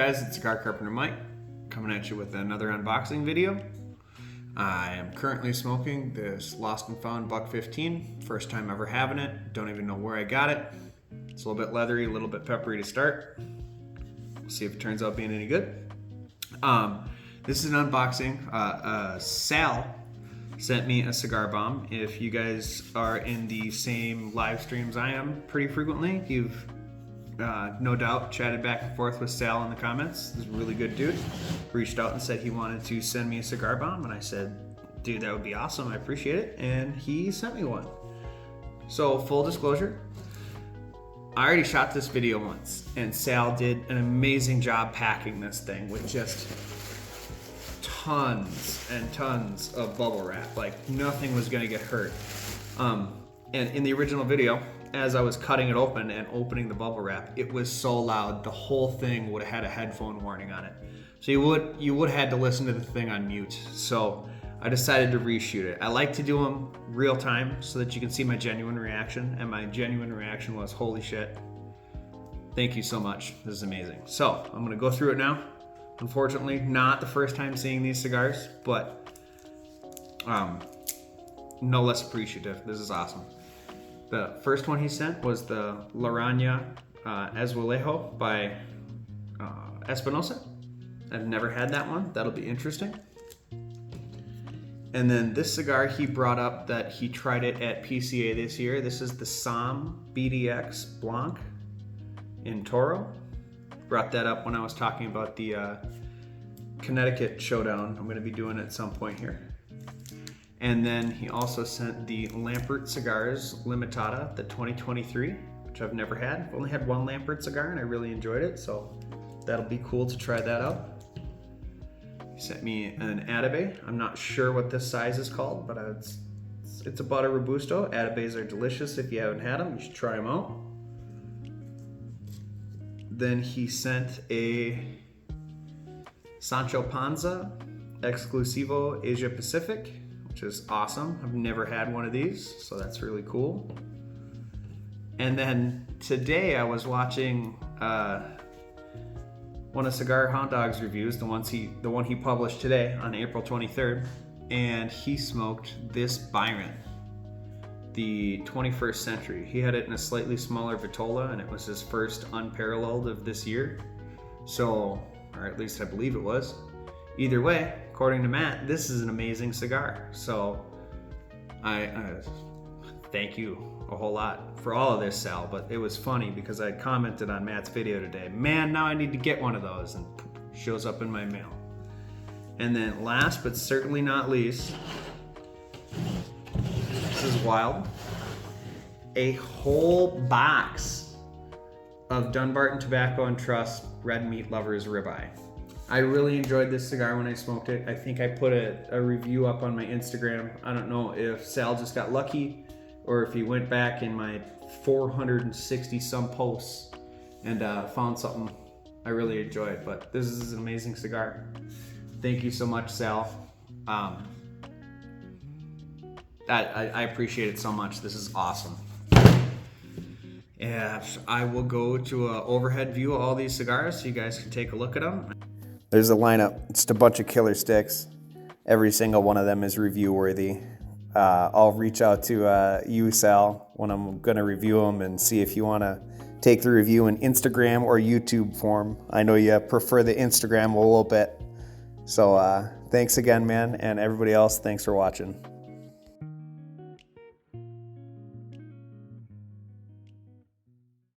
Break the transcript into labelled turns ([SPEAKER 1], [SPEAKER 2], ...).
[SPEAKER 1] guys, it's Cigar Carpenter Mike coming at you with another unboxing video. I am currently smoking this Lost and Found Buck 15. First time ever having it. Don't even know where I got it. It's a little bit leathery, a little bit peppery to start. We'll see if it turns out being any good. This is an unboxing. Sal sent me a Cigar Bomb. If you guys are in the same live streams I am pretty frequently, you've no doubt chatted back and forth with Sal in the comments. He's a really good dude. Reached out and said he wanted to send me a Cigar Bomb, and I said, dude, that would be awesome, I appreciate it, and he sent me one. So full disclosure, I already shot this video once, and Sal did an amazing job packing this thing with just tons and tons of bubble wrap. Like nothing was gonna get hurt. And in the original video, as I was cutting it open and opening the bubble wrap, it was so loud the whole thing would have had a headphone warning on it. So you would have had to listen to the thing on mute. So I decided to reshoot it. I like to do them real time so that you can see my genuine reaction, and my genuine reaction was, holy shit, thank you so much, this is amazing. So I'm gonna go through it now. Unfortunately, not the first time seeing these cigars, but no less appreciative. This is awesome. The first one he sent was the La Raña Azulejo by Espinosa. I've never had that one. That'll be interesting. And then this cigar he brought up that he tried it at PCA this year. This is the Sam BDX Blanc in Toro. Brought that up when I was talking about the Connecticut Showdown. I'm going to be doing it at some point here. And then he also sent the Lampert Cigars Limitada, the 2023, which I've never had. I've only had one Lampert cigar and I really enjoyed it, so that'll be cool to try that out. He sent me an Atabe. I'm not sure what this size is called, but it's about a Robusto. Atabes are delicious. If you haven't had them, you should try them out. Then he sent a Sancho Panza Exclusivo Asia Pacific, which is awesome. I've never had one of these, so that's really cool. And then today I was watching one of Cigar Hound Dog's reviews, the one he published today on April 23rd, and he smoked this Byron, the 21st Century. He had it in a slightly smaller Vitola, and it was his first unparalleled of this year. So, or at least I believe it was. Either way, according to Matt, this is an amazing cigar. So I thank you a whole lot for all of this, Sal, but it was funny because I commented on Matt's video today, man, now I need to get one of those, and shows up in my mail. And then last but certainly not least, this is wild, a whole box of Dunbarton Tobacco and Trust Red Meat Lovers Ribeye. I really enjoyed this cigar when I smoked it. I think I put a review up on my Instagram. I don't know if Sal just got lucky or if he went back in my 460 some posts and found something I really enjoyed, but this is an amazing cigar. Thank you so much, Sal. I appreciate it so much. This is awesome. Yeah, I will go to an overhead view of all these cigars so you guys can take a look at them. There's a lineup. It's a bunch of killer sticks. Every single one of them is review worthy. I'll reach out to you, Sal, when I'm going to review them and see if you want to take the review in Instagram or YouTube form. I know you prefer the Instagram a little bit. So thanks again, man, and everybody else, thanks for watching.